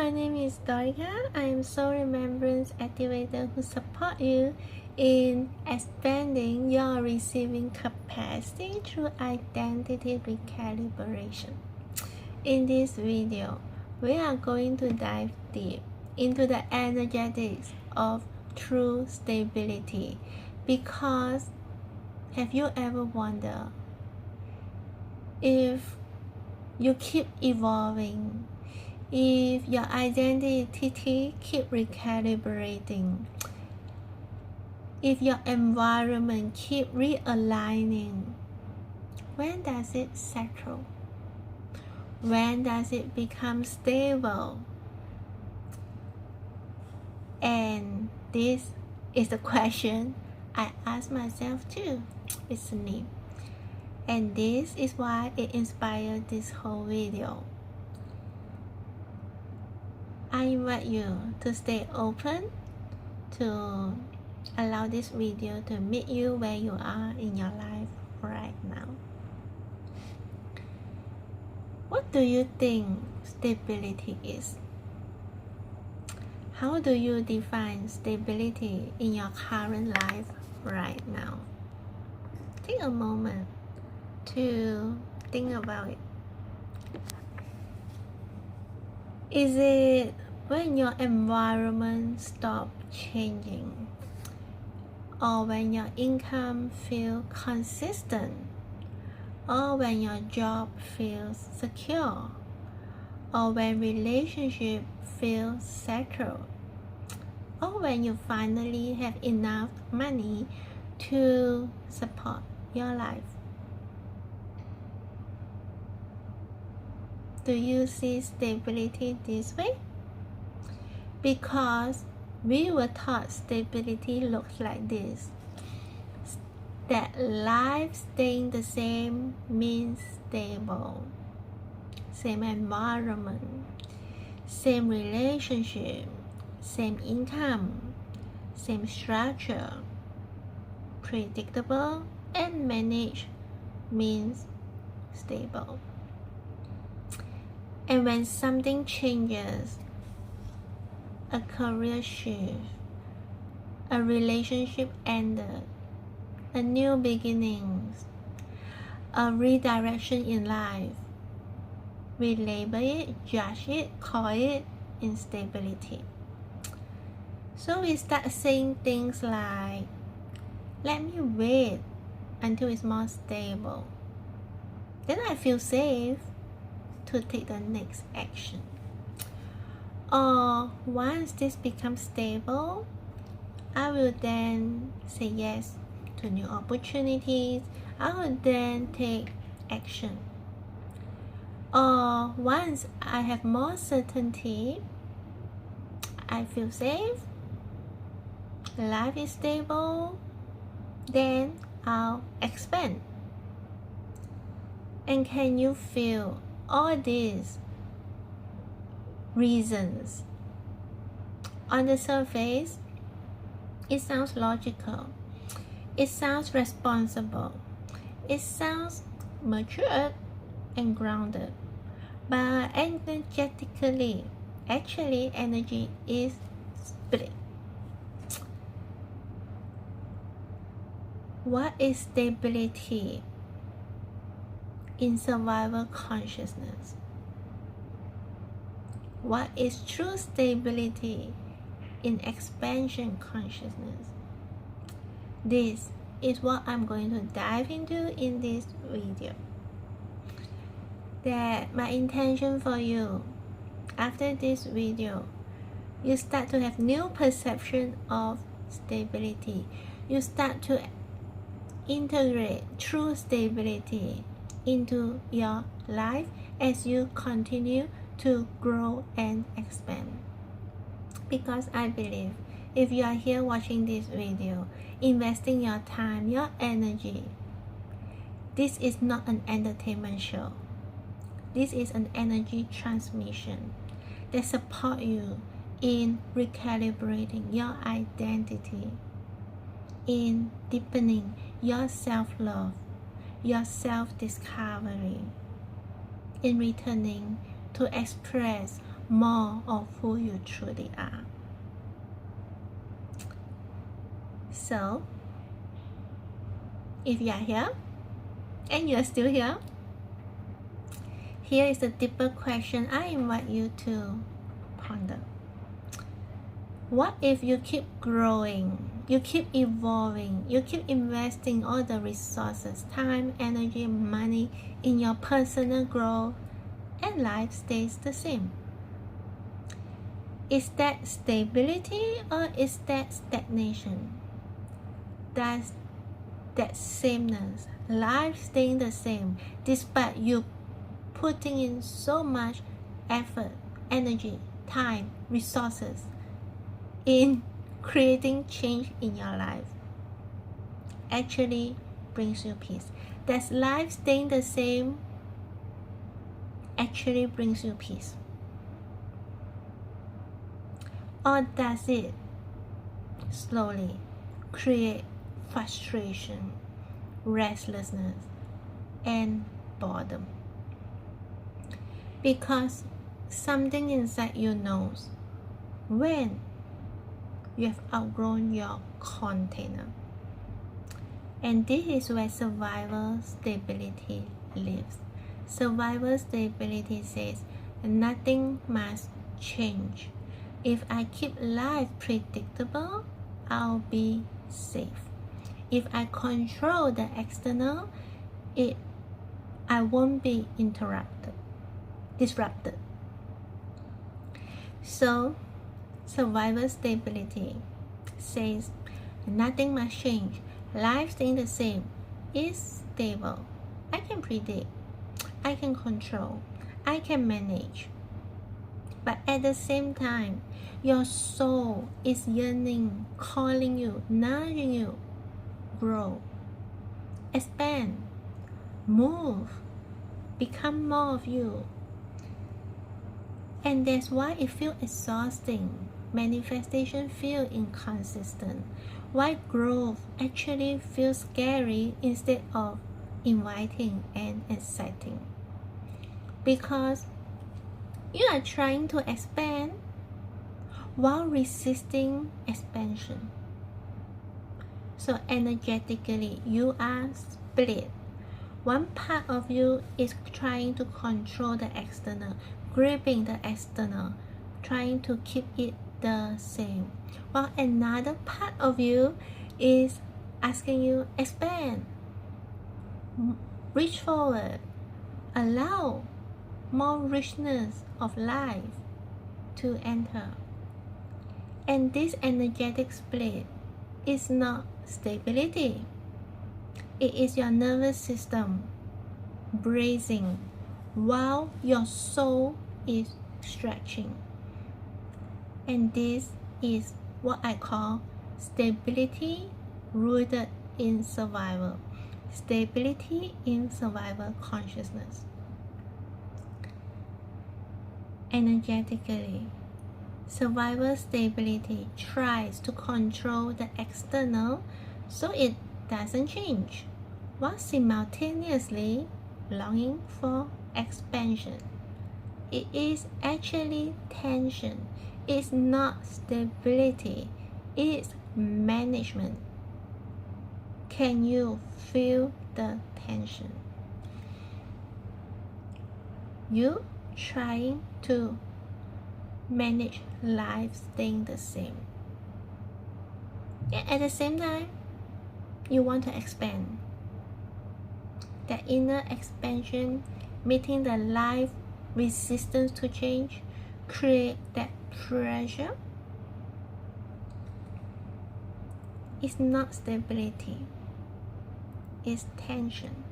my name is Dorika. I am soul remembrance activator who support you in expanding your receiving capacity through identity recalibration. In this video, we are going to dive deep into the energetics of true stability, because have you ever wondered if you keep evolving, if your identity keep recalibrating, if your environment keep realigning, when does it settle? When does it become stable? And this is the question I ask myself too recently. And this is why it inspired this whole video. I invite you to stay open, to allow this video to meet you where you are in your life right now. What do you think stability is? How do you define stability in your current life right now? Take a moment to think about it. Is it when your environment stops changing, or when your income feels consistent, or when your job feels secure, or when relationship feels settled, or when you finally have enough money to support your life? Do you see stability this way? Because we were taught stability looks like this, that life staying the same means stable. Same environment, same relationship, same income, same structure, predictable and managed means stable. And when something changes, a career shift, a relationship ended, a new beginnings, a redirection in life, we label it, judge it, call it instability. So we start saying things like, let me wait until it's more stable, then I feel safe to take the next action. Or once this becomes stable, I will then say yes to new opportunities. I will then take action. Or once I have more certainty, I feel safe, life is stable, then I'll expand. And can you feel all these reasons? On the surface, it sounds logical, it sounds responsible, it sounds mature and grounded, but energetically, actually energy is split. What is stability in survival consciousness? What is true stability in expansion consciousness? This is what I'm going to dive into in this video. That my intention for you, after this video, you start to have new perception of stability. You start to integrate true stability into your life as you continue to grow and expand. Because I believe if you are here watching this video, investing your time, your energy, this is not an entertainment show. This is an energy transmission that supports you in recalibrating your identity, in deepening your self-love, your self-discovery, in returning to express more of who you truly are. So, if you are here and you are still here, here is a deeper question I invite you to ponder. What if you keep growing, you keep evolving, you keep investing all the resources, time, energy, money in your personal growth, and life stays the same? Is that stability or is that stagnation? Does that sameness, life staying the same despite you putting in so much effort, energy, time, resources in creating change in your life, actually brings you peace? Does life staying the same actually brings you peace? Or does it slowly create frustration, restlessness, and boredom? Because something inside you knows when you have outgrown your container. And this is where survival stability lives. Survival stability says nothing must change. If I keep life predictable, I'll be safe. If I control the external, I won't be disrupted. So, survival stability says nothing must change. Life staying the same is stable. I can predict, I can control, I can manage. But at the same time, your soul is yearning, calling you, nudging you, grow, expand, move, become more of you. And that's why it feels exhausting. Manifestation feels inconsistent. Why growth actually feels scary instead of inviting and exciting. Because you are trying to expand while resisting expansion. So energetically, you are split. One part of you is trying to control the external, gripping the external, trying to keep it the same, while another part of you is asking you, expand, reach forward, allow more richness of life to enter. And this energetic split is not stability. It is your nervous system bracing while your soul is stretching. And this is what I call stability rooted in survival. Stability in survival consciousness. Energetically, survival stability tries to control the external so it doesn't change, while simultaneously longing for expansion. It is actually tension. It's not stability. It's management. Can you feel the tension? You trying to manage life staying the same. And at the same time, you want to expand. The inner expansion, meeting the life resistance to change, create that pressure. It's not stability. It's tension.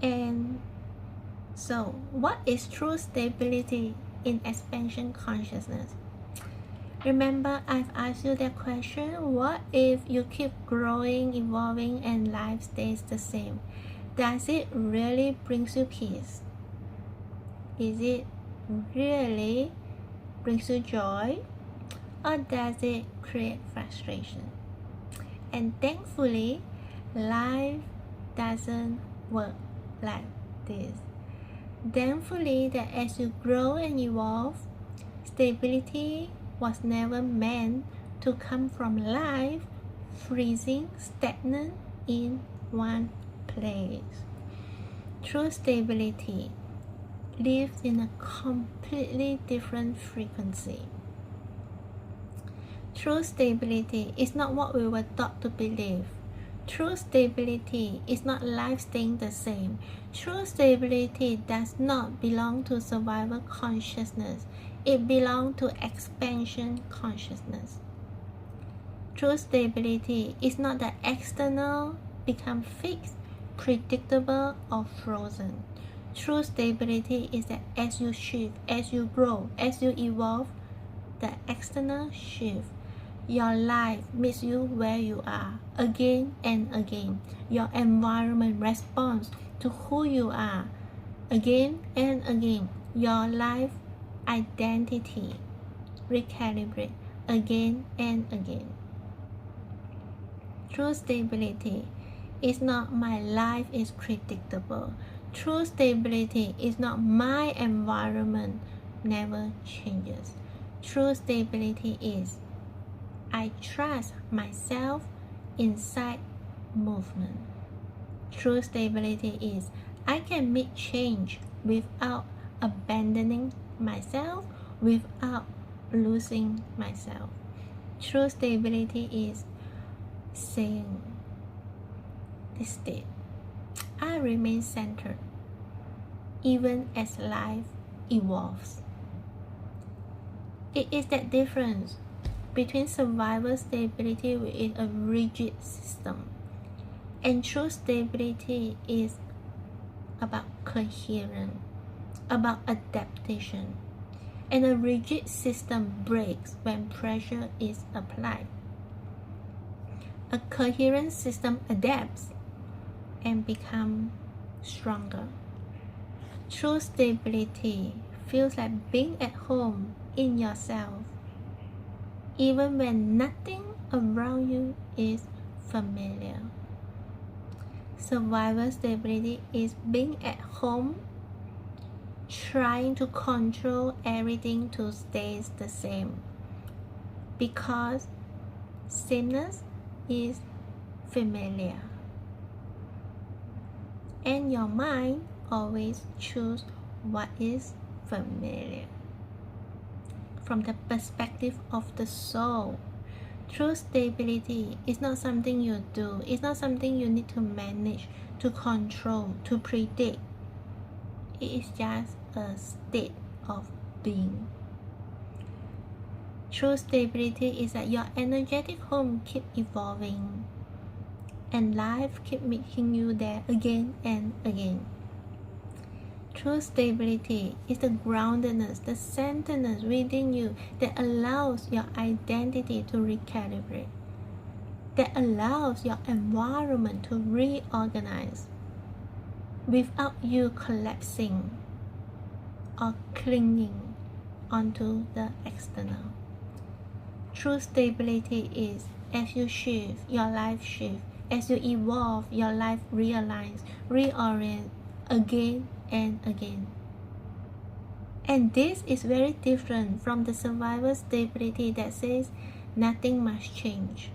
And so, what is true stability in expansion consciousness? Remember, I've asked you that question. What if you keep growing, evolving, and life stays the same? Does it really brings you peace? Is it really brings you joy? Or does it create frustration? And thankfully, life doesn't work like this. Thankfully, that as you grow and evolve, stability was never meant to come from life freezing stagnant in one place. True stability lives in a completely different frequency. True stability is not what we were taught to believe. True stability is not life staying the same. True stability does not belong to survival consciousness. It belongs to expansion consciousness. True stability is not that external become fixed, predictable, or frozen. True stability is that as you shift, as you grow, as you evolve, the external shift. Your life meets you where you are again and again. Your environment responds to who you are again and again. Your life identity recalibrate again and again. True stability is not my life is predictable. True stability is not my environment never changes. True stability is I trust myself inside movement. True stability is I can meet change without abandoning myself, without losing myself. True stability is saying this state, I remain centered even as life evolves. It is that difference between survival stability within a rigid system and true stability is about coherence, about adaptation. And a rigid system breaks when pressure is applied. A coherent system adapts and becomes stronger. True stability feels like being at home in yourself, even when nothing around you is familiar. Survival stability is being at home, trying to control everything to stay the same, because sameness is familiar. And your mind always chooses what is familiar. From the perspective of the soul, true stability is not something you do. It's not something you need to manage, to control, to predict. It is just a state of being. True stability is that your energetic home keeps evolving and life keeps meeting you there again and again. True stability is the groundedness, the centeredness within you that allows your identity to recalibrate, that allows your environment to reorganize without you collapsing or clinging onto the external. True stability is as you shift, your life shifts. As you evolve, your life realigns, reorients again and again. And this is very different from the survival stability that says nothing must change.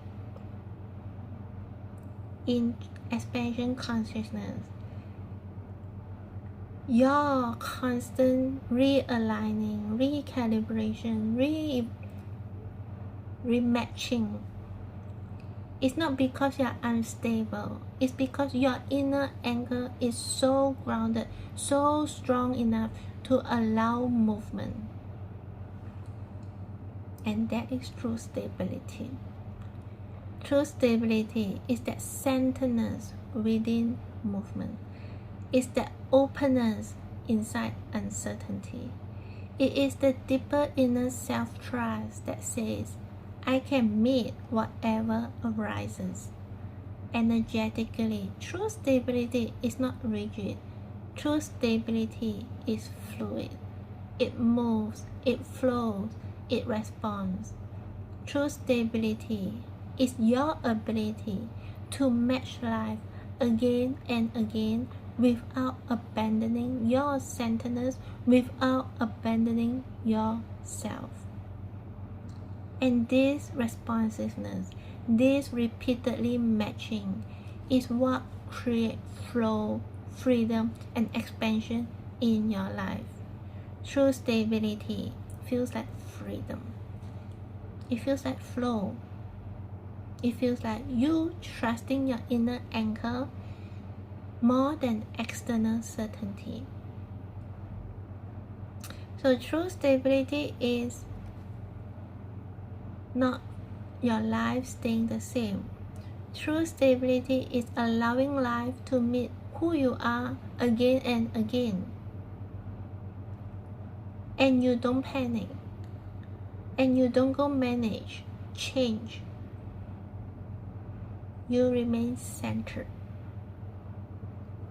In expansion consciousness, your constant realigning, recalibration, rematching it's not because you're unstable. It's because your inner anchor is so grounded, so strong enough to allow movement. And that is true stability. True stability is that centeredness within movement. It's that openness inside uncertainty. It is the deeper inner self-trust that says, I can meet whatever arises. Energetically, true stability is not rigid. True stability is fluid. It moves, it flows, it responds. True stability is your ability to match life again and again without abandoning your centeredness, without abandoning yourself. And this responsiveness, this repeatedly matching, is what creates flow, freedom, and expansion in your life. True stability feels like freedom. It feels like flow. It feels like you trusting your inner anchor more than external certainty. So true stability is not your life staying the same. True stability is allowing life to meet who you are again and again. And you don't panic. And you don't go manage, change. You remain centered.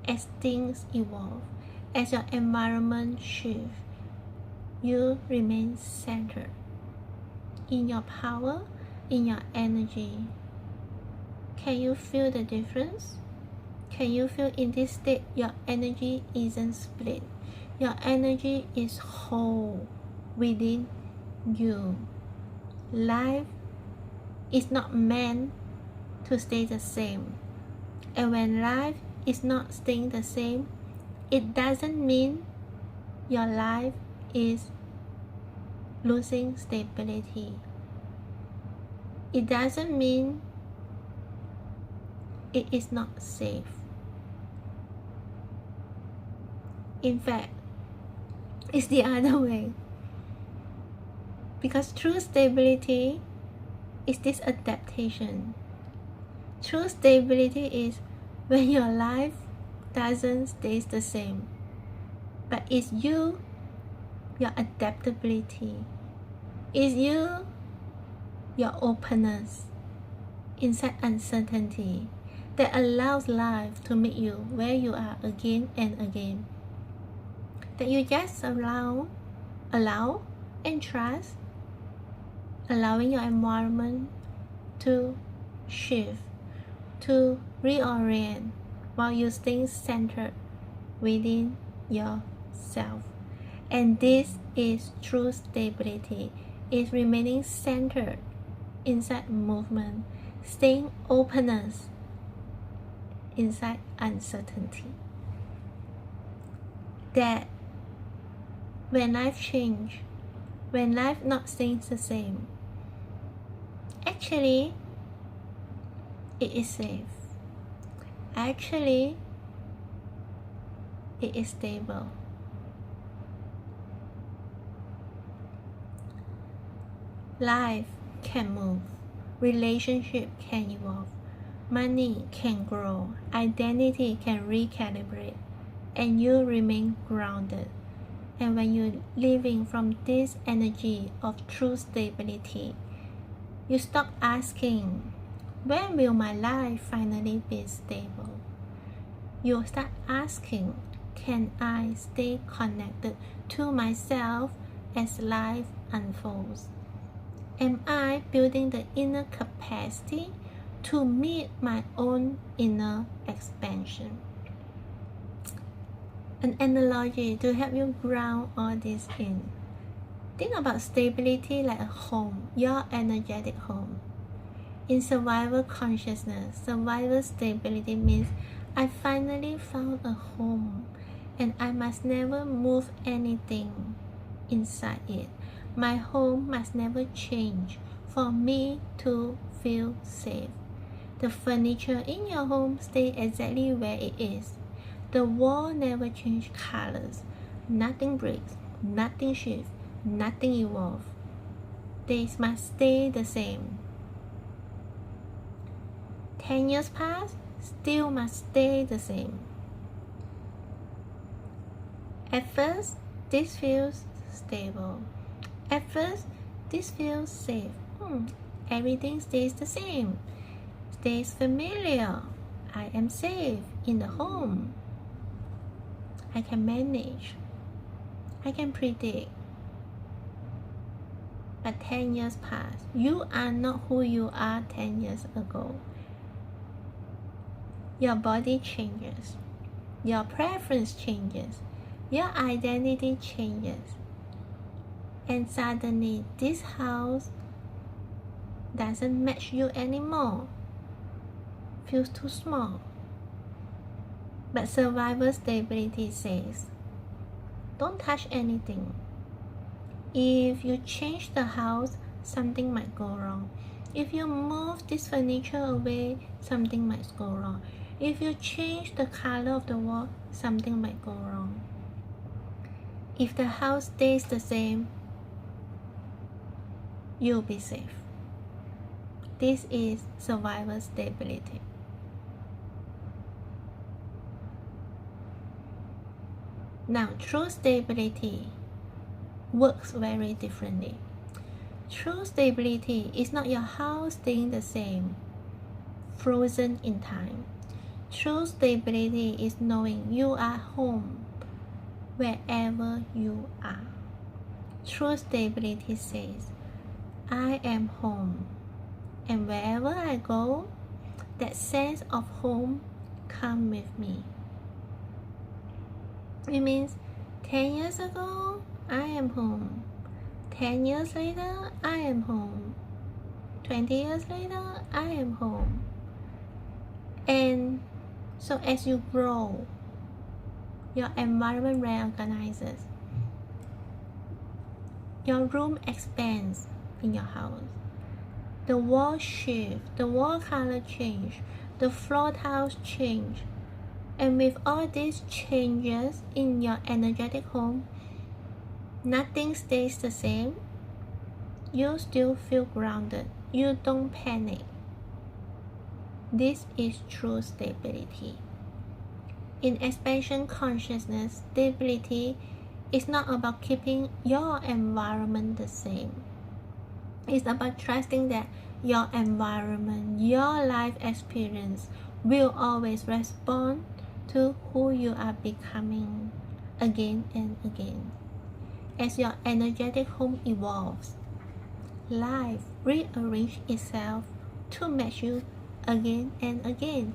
As things evolve, as your environment shifts, you remain centered in your power, in your energy. Can you feel the difference? Can you feel in this state your energy isn't split? Your energy is whole within you. Life is not meant to stay the same. And when life is not staying the same, it doesn't mean your life is losing stability. It doesn't mean it is not safe. In fact, it's the other way. Because true stability is this adaptation. True stability is when your life doesn't stay the same, but it's you, your adaptability. It's you, your openness inside uncertainty that allows life to meet you where you are again and again. That you just allow and trust, allowing your environment to shift, to reorient while you stay centered within yourself. And this is true stability, is remaining centered inside movement, staying openness inside uncertainty. That when life change, when life not stays the same, actually it is safe. Actually it is stable. Life can move, relationship can evolve, money can grow, identity can recalibrate, and you remain grounded. And when you're living from this energy of true stability, you stop asking, when will my life finally be stable? You start asking, can I stay connected to myself as life unfolds? Am I building the inner capacity to meet my own inner expansion? An analogy to help you ground all this in. Think about stability like a home, your energetic home. In survival consciousness, survival stability means I finally found a home and I must never move anything inside it. My home must never change for me to feel safe. The furniture in your home stays exactly where it is. The wall never changes colors. Nothing breaks, nothing shifts, nothing evolves. They must stay the same. 10 years pass, still must stay the same. At first, this feels stable. At first, this feels safe. Everything stays the same. Stays familiar. I am safe in the home. I can manage. I can predict. But 10 years pass. You are not who you are 10 years ago. Your body changes. your preference changes, your identity changes, and suddenly this house doesn't match you anymore, feels too small. But survival stability says, don't touch anything. If you change the house, something might go wrong. If you move this furniture away, something might go wrong. If you change the color of the wall, something might go wrong. If the house stays the same, you'll be safe. This is survival stability. Now, true stability works very differently. True stability is not your house staying the same, frozen in time. True stability is knowing you are home wherever you are. True stability says, I am home, and wherever I go, that sense of home comes with me. It means 10 years ago, I am home. 10 years later, I am home. 20 years later, I am home. And so as you grow, your environment reorganizes. Your room expands in your house. The wall shift, the wall color change, the floor tiles change. And with all these changes in your energetic home, nothing stays the same. You still feel grounded. You don't panic. This is true stability. In expansion consciousness, stability is not about keeping your environment the same. It's about trusting that your environment, your life experience will always respond to who you are becoming again and again. As your energetic home evolves, life rearranges itself to match you again and again.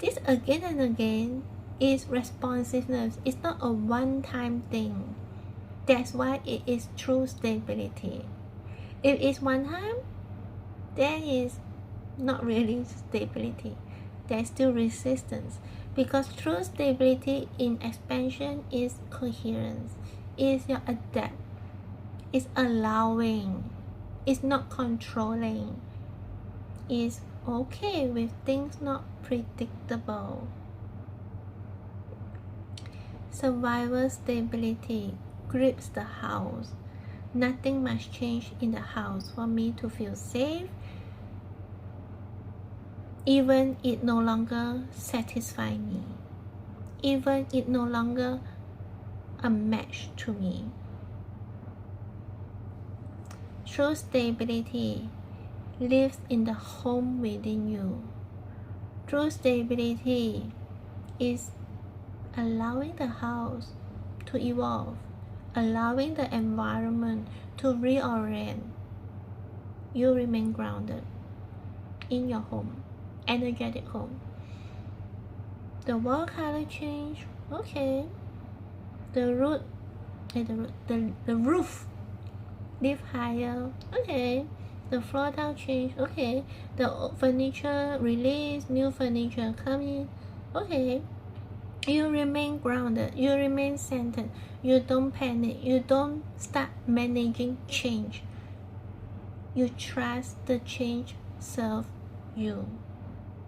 This again and again is responsiveness. It's not a one-time thing. That's why it is true stability. If it's one time, there is not really stability. There's still resistance. Because true stability in expansion is coherence. Is your adapt. It's allowing. It's not controlling. It's okay with things not predictable. Survival stability grips the house. Nothing must change in the house for me to feel safe. Even it no longer satisfies me. Even it no longer a match to me. True stability lives in the home within you. True stability is allowing the house to evolve, allowing the environment to reorient. You remain grounded in your home, energetic home. The wall color change, okay. The roof lift higher, okay. The floor tile change, okay. The furniture release, new furniture come in, okay. You remain grounded, you remain centered, you don't panic, you don't start managing change. You trust the change serves you,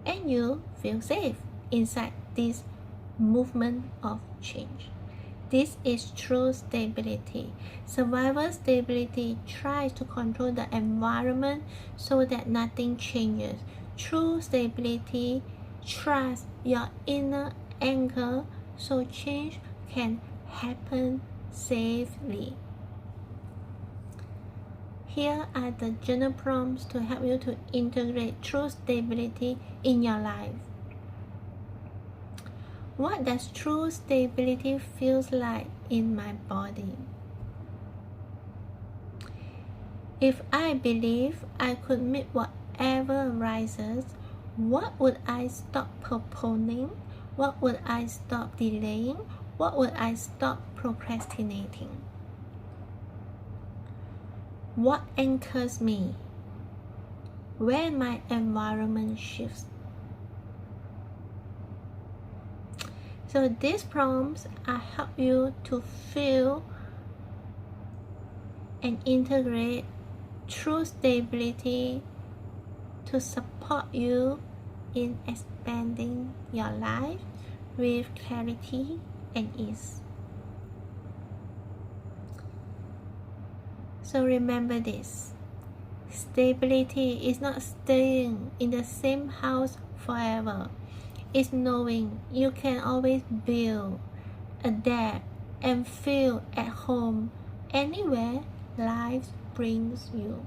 and you feel safe inside this movement of change. This is true stability. Survival stability tries to control the environment so that nothing changes. True stability trusts your inner anchor so change can happen safely. Here are the journal prompts to help you to integrate true stability in your life. What does true stability feel like in my body? If I believe I could meet whatever arises, what would I stop postponing? What would I stop delaying? What would I stop procrastinating? What anchors me when my environment shifts? So these prompts help you to feel and integrate true stability to support you in expanding your life with clarity and ease. So remember this: stability is not staying in the same house forever. It's knowing you can always build, adapt, and feel at home anywhere life brings you.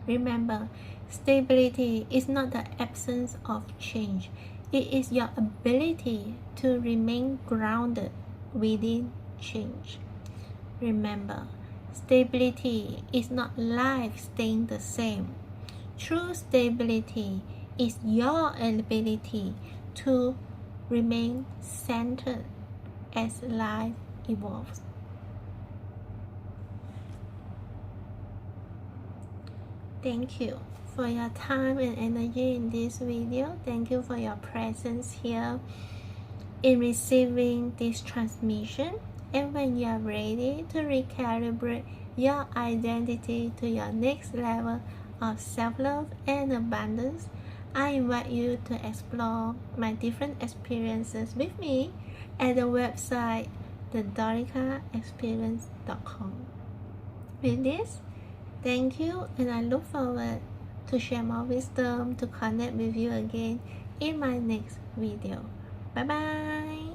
Remember, stability is not the absence of change. It is your ability to remain grounded within change. Remember, stability is not life staying the same. True stability is your ability to remain centered as life evolves. Thank you for your time and energy in this video. Thank you for your presence here in receiving this transmission. And when you are ready to recalibrate your identity to your next level of self-love and abundance, I invite you to explore my different experiences with me at the website thedoricaexperience.com. With this, thank you, and I look forward to share more wisdom to connect with you again in my next video. Bye bye.